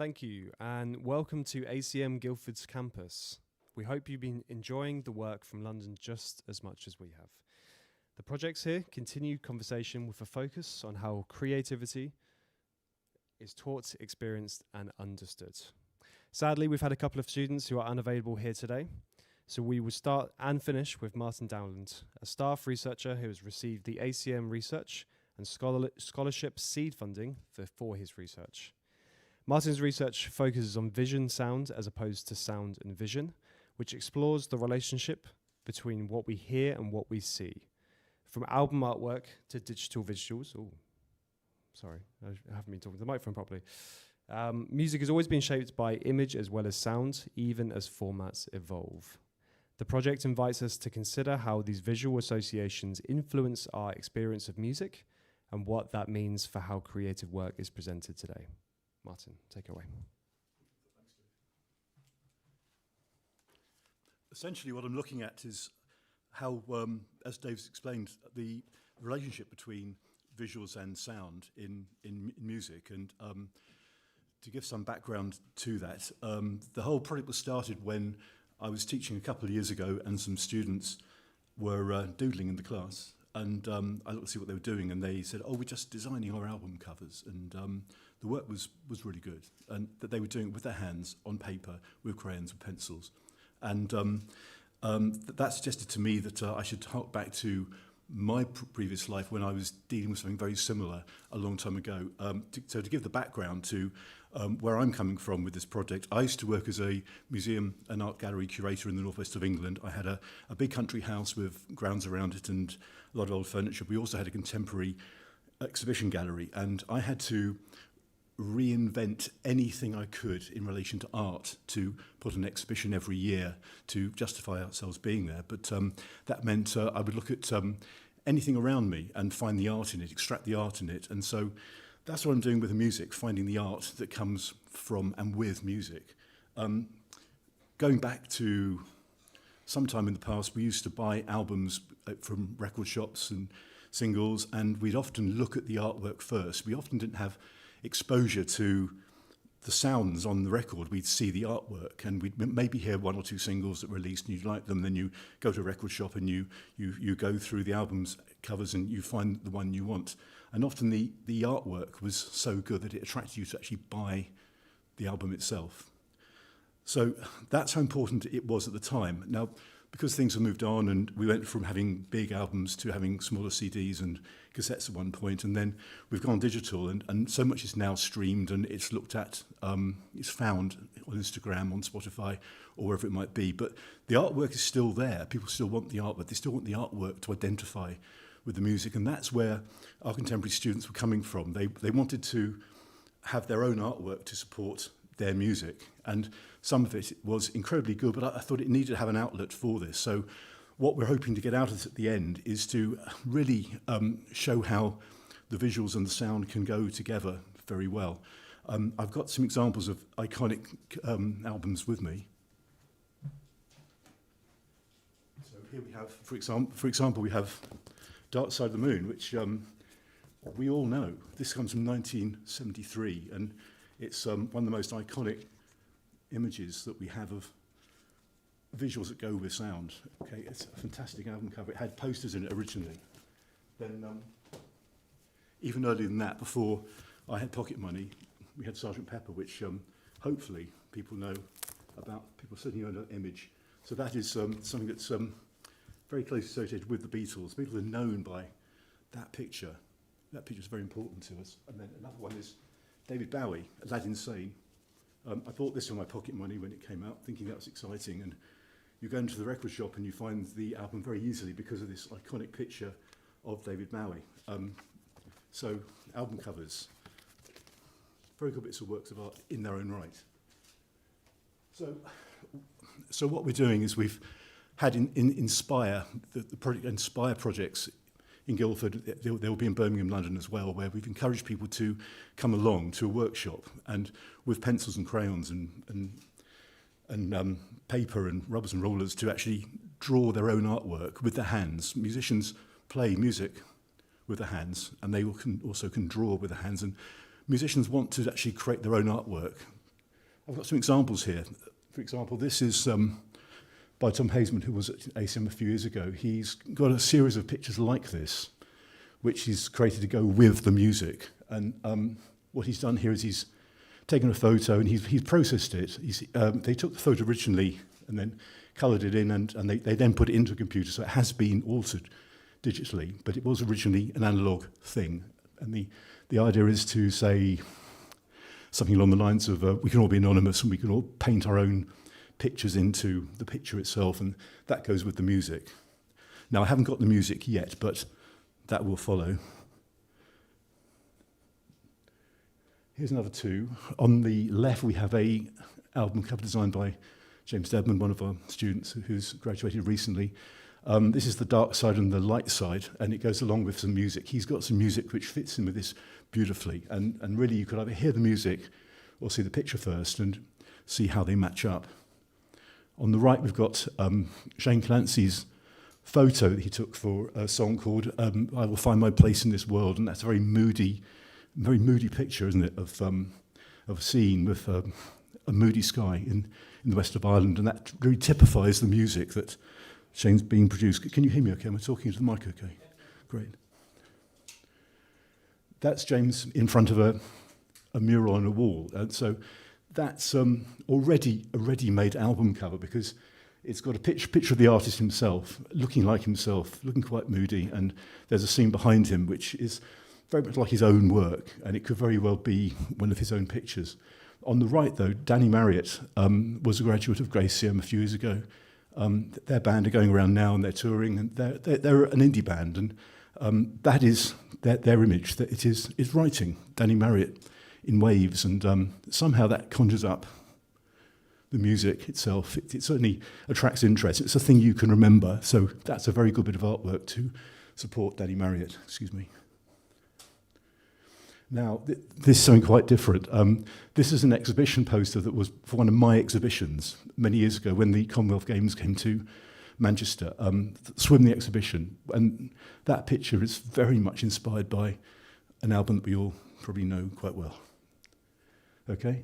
Thank you, and welcome to ACM Guildford's campus. We hope you've been enjoying the work from London just as much as we have. The projects here continue conversation with a focus on how creativity is taught, experienced, and understood. Sadly, we've had a couple of students who are unavailable here today, so we will start and finish with Martin Dowland, a staff researcher who has received the ACM Research and Scholarship Seed funding for his research. Martin's research focuses on vision sound as opposed to sound and vision, which explores the relationship between what we hear and what we see. From album artwork to digital visuals. Oh, sorry, I haven't been talking to the microphone properly. Music has always been shaped by image as well as sound, even as formats evolve. The project invites us to consider how these visual associations influence our experience of music and what that means for how creative work is presented today. Martin, take it away. Essentially what I'm looking at is how, as Dave's explained, the relationship between visuals and sound in music. And to give some background to that, the whole project was started when I was teaching a couple of years ago and some students were doodling in the class. And I looked to see what they were doing, and they said, "Oh, we're just designing our album covers." And the work was really good, and that they were doing it with their hands on paper, with crayons, with pencils. And that suggested to me that I should hark back to my previous life when I was dealing with something very similar a long time ago. So to give the background to where I'm coming from with this project, I used to work as a museum and art gallery curator in the northwest of England. I had a big country house with grounds around it and a lot of old furniture. We also had a contemporary exhibition gallery, and I had to reinvent anything I could in relation to art to put an exhibition every year to justify ourselves being there. But that meant I would look at anything around me and find the art in it, extract the art in it. And so that's what I'm doing with the music, finding the art that comes from and with music. Going back to sometime in the past, we used to buy albums from record shops and singles, and we'd often look at the artwork first. We often didn't have exposure to the sounds on the record. We'd see the artwork, and we'd maybe hear one or two singles that were released and you'd like them. Then you go to a record shop and you go through the album's covers and you find the one you want. And often the artwork was so good that it attracted you to actually buy the album itself. So that's how important it was at the time. Now, because things have moved on and we went from having big albums to having smaller CDs and cassettes at one point, and then we've gone digital, and so much is now streamed and it's looked at, it's found on Instagram, on Spotify, or wherever it might be. But the artwork is still there. People still want the artwork. They still want the artwork to identify with the music, and that's where our contemporary students were coming from. They wanted to have their own artwork to support their music, and some of it was incredibly good, but I thought it needed to have an outlet for this. So what we're hoping to get out of this at the end is to really show how the visuals and the sound can go together very well. I've got some examples of iconic albums with me. So here we have, for example, we have Dark Side of the Moon, which we all know. This comes from 1973, and it's one of the most iconic images that we have of visuals that go with sound. Okay, it's a fantastic album cover. It had posters in it originally. Then, even earlier than that, before I had pocket money, we had Sgt. Pepper, which hopefully people know about. People certainly know that image. So that is something that's very closely associated with the Beatles. The Beatles are known by that picture. That picture is very important to us. And then another one is David Bowie, Aladdin Sane. I bought this with my pocket money when it came out, thinking that was exciting. And you go into the record shop and you find the album very easily because of this iconic picture of David Bowie. So album covers, very good bits of works of art in their own right. So what we're doing is we've had Inspire, the project Inspire projects in Guildford. There will be in Birmingham, London as well, where we've encouraged people to come along to a workshop and with pencils and crayons and paper and rubbers and rollers to actually draw their own artwork with their hands. Musicians play music with their hands, and they also can draw with their hands. And musicians want to actually create their own artwork I've got some examples here. For example, this is by Tom Hazeman, who was at ACM a few years ago. He's got a series of pictures like this, which he's created to go with the music. And what he's done here is he's taken a photo and he's processed it. They took the photo originally and then coloured it in, and they then put it into a computer, so it has been altered digitally, but it was originally an analogue thing. And the idea is to say something along the lines of we can all be anonymous and we can all paint our own pictures into the picture itself, and that goes with the music. Now, I haven't got the music yet, but that will follow. Here's another two. On the left, we have a album cover designed by James Dedman, one of our students who's graduated recently. This is the dark side and the light side, and it goes along with some music. He's got some music which fits in with this beautifully, and really you could either hear the music or see the picture first and see how they match up. On the right, we've got Shane Clancy's photo that he took for a song called I Will Find My Place in This World, and that's a very moody picture, isn't it, of a scene with a moody sky in the west of Ireland, and that really typifies the music that Shane's being produced. Can you hear me okay? Am I talking to the mic okay? Great. That's James in front of a mural on a wall, and so that's already a ready-made album cover, because it's got a picture of the artist himself, looking like himself, looking quite moody, and there's a scene behind him which is very much like his own work, and it could very well be one of his own pictures. On the right, though, Danny Marriott was a graduate of ACM a few years ago. Their band are going around now and they're touring, and they're an indie band, and that is their image. That it is writing Danny Marriott in waves, and somehow that conjures up the music itself. It certainly attracts interest. It's a thing you can remember, so that's a very good bit of artwork to support Danny Marriott. Excuse me. Now, this is something quite different. This is an exhibition poster that was for one of my exhibitions many years ago when the Commonwealth Games came to Manchester. Swim the exhibition, and that picture is very much inspired by an album that we all probably know quite well. Okay,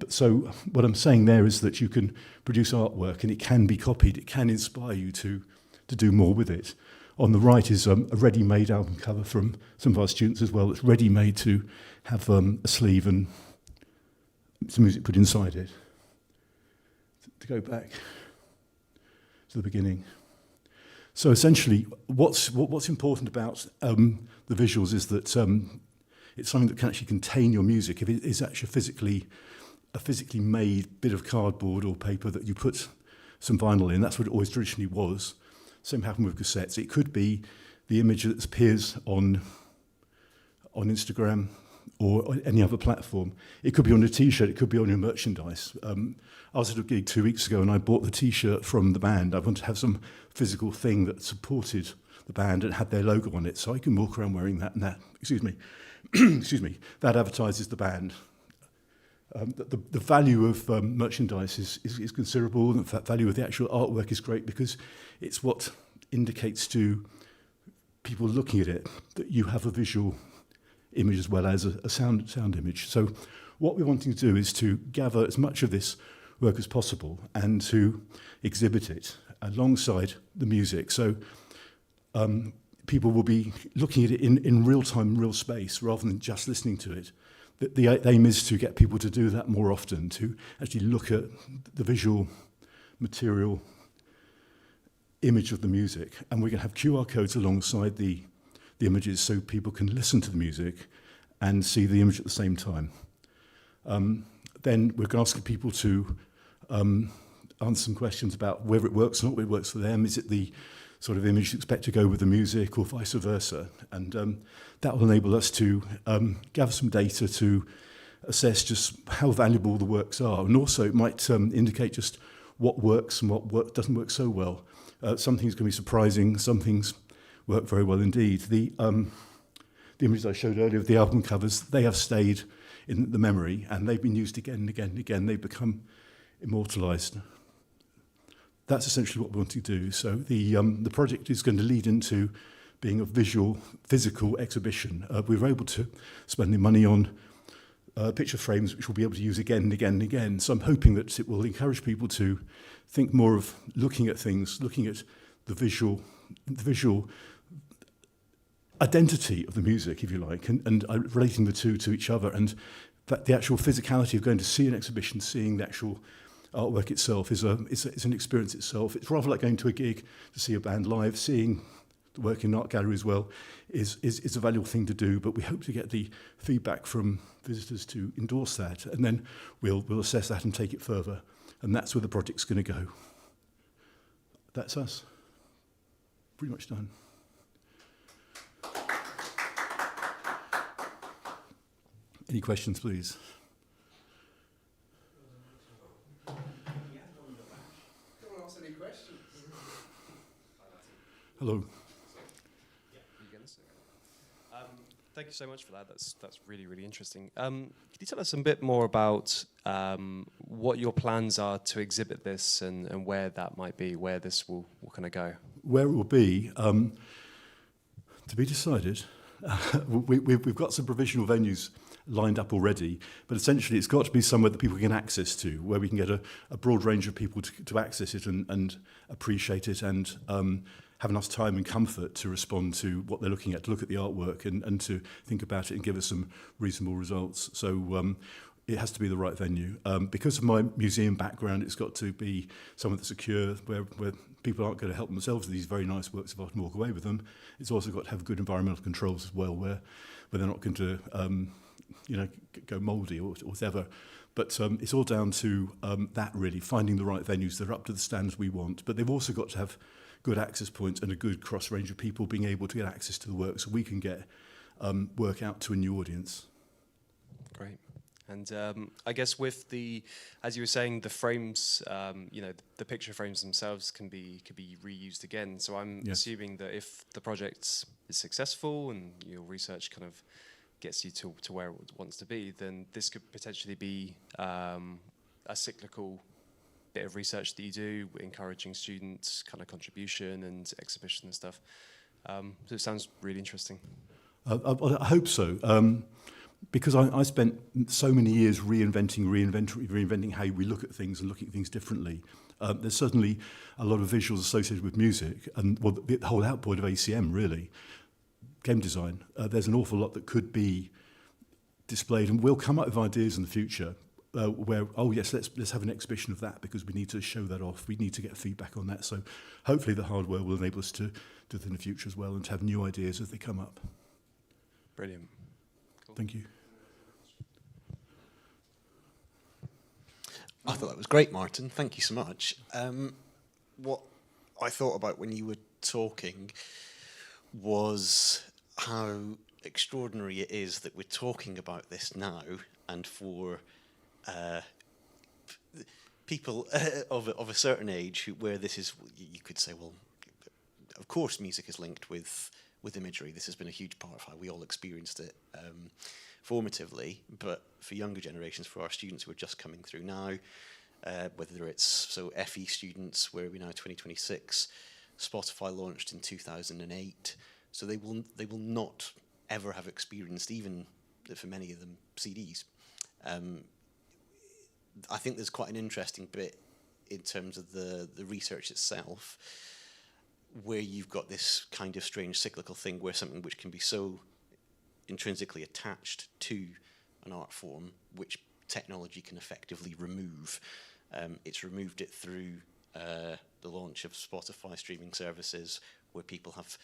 so what I'm saying there is that you can produce artwork and it can be copied. It can inspire you to do more with it. On the right is a ready-made album cover from some of our students as well. It's ready-made to have a sleeve and some music put inside it. To go back to the beginning. So essentially, what's important about the visuals is that it's something that can actually contain your music. If it is actually a physically made bit of cardboard or paper that you put some vinyl in, that's what it always traditionally was. Same happened with cassettes. It could be the image that appears on Instagram or on any other platform. It could be on a T-shirt. It could be on your merchandise. I was at a gig 2 weeks ago and I bought the T-shirt from the band. I wanted to have some physical thing that supported the band and had their logo on it, so I can walk around wearing that, and that, excuse me, that advertises the band. The value of merchandise is considerable, and the value of the actual artwork is great because it's what indicates to people looking at it that you have a visual image as well as a sound image. So what we're wanting to do is to gather as much of this work as possible and to exhibit it alongside the music. So people will be looking at it in real time, real space, rather than just listening to it. The aim is to get people to do that more often, to actually look at the visual material image of the music. And we're going to have QR codes alongside the images so people can listen to the music and see the image at the same time. Then we're going to ask people to answer some questions about whether it works or not, whether it works for them. Is it the sort of image you expect to go with the music or vice versa? And that will enable us to gather some data to assess just how valuable the works are. And also it might indicate just what works and what doesn't work so well. Some things can be surprising, some things work very well indeed. The images I showed earlier of the album covers, they have stayed in the memory and they've been used again and again and again. They've become immortalised. That's essentially what we want to do. So the project is going to lead into being a visual, physical exhibition. We were able to spend the money on picture frames which we'll be able to use again and again and again. So I'm hoping that it will encourage people to think more of looking at things, looking at the visual identity of the music, if you like, and relating the two to each other, and that the actual physicality of going to see an exhibition, seeing the actual artwork itself is an experience itself. It's rather like going to a gig to see a band live. Seeing the work in art gallery as well is a valuable thing to do, but we hope to get the feedback from visitors to endorse that, and then we'll assess that and take it further, and that's where the project's going to go. That's us. Pretty much done. Any questions, please? Hello. Thank you so much for that. That's really, really interesting. Could you tell us a bit more about what your plans are to exhibit this, and where that might be, where this will kind of go? Where it will be, to be decided. We've got some provisional venues lined up already, but essentially it's got to be somewhere that people can access to, where we can get a broad range of people to access it and appreciate it, and have enough time and comfort to respond to what they're looking at, to look at the artwork and to think about it and give us some reasonable results. So it has to be the right venue. Because of my museum background, it's got to be somewhere that's secure, where people aren't going to help themselves with these very nice works of art and walk away with them. It's also got to have good environmental controls as well, where they're not going to go mouldy or whatever. But it's all down to that, really, finding the right venues that are up to the standards we want. But they've also got to have good access points and a good cross range of people being able to get access to the work, so we can get work out to a new audience. Great. And I guess with as you were saying, the frames, the picture frames themselves could be reused again. So I'm assuming that if the project is successful and your research kind of gets you to where it wants to be, then this could potentially be a cyclical bit of research that you do, encouraging students' kind of contribution and exhibition and stuff. So it sounds really interesting. I hope so, because I spent so many years reinventing how we look at things and looking at things differently. There's certainly a lot of visuals associated with music, and the whole output of ACM, really. Game design. There's an awful lot that could be displayed, and we'll come up with ideas in the future where, let's have an exhibition of that, because we need to show that off. We need to get feedback on that. So hopefully the hardware will enable us to do that in the future as well, and to have new ideas as they come up. Brilliant. Cool. Thank you. I thought that was great, Martin. Thank you so much. What I thought about when you were talking was how extraordinary it is that we're talking about this now, and for people of a certain age where this is, you could say, well, of course music is linked with imagery. This has been a huge part of how we all experienced it formatively, but for younger generations, for our students who are just coming through now, whether it's FE students, where we're now 2026, Spotify launched in 2008, so they will not ever have experienced, even for many of them, CDs. I think there's quite an interesting bit in terms of the research itself, where you've got this kind of strange cyclical thing where something which can be so intrinsically attached to an art form, which technology can effectively remove. It's removed it through the launch of Spotify streaming services, where people have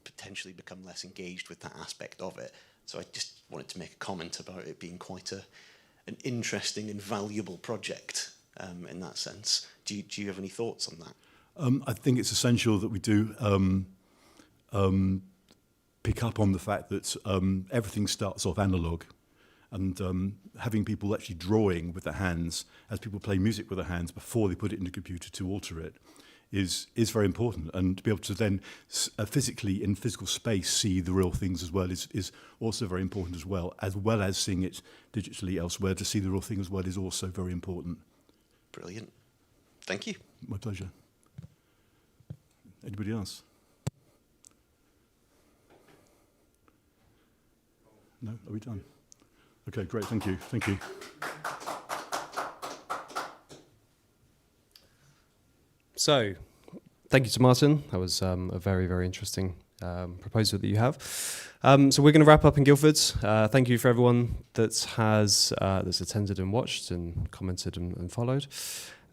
potentially become less engaged with that aspect of it. So I just wanted to make a comment about it being quite an interesting and valuable project in that sense. Do you have any thoughts on that? I think it's essential that we do pick up on the fact that everything starts off analog, and having people actually drawing with their hands as people play music with their hands before they put it in the computer to alter it is very important. And to be able to then physically, in physical space, see the real things as well is also very important as well as seeing it digitally elsewhere. To see the real thing as well is also very important. Brilliant. Thank you. My pleasure. Anybody else? No? Are we done? Okay, great. Thank you. Thank you. So, thank you to Martin. That was a very, very interesting proposal that you have. So we're going to wrap up in Guildford. Thank you for everyone that has that's attended and watched and commented and followed.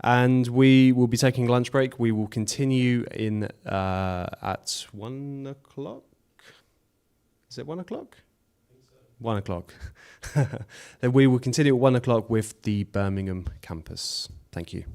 And we will be taking a lunch break. We will continue in at 1 o'clock. Is it 1 o'clock? 1 o'clock. Then we will continue at 1 o'clock with the Birmingham campus. Thank you.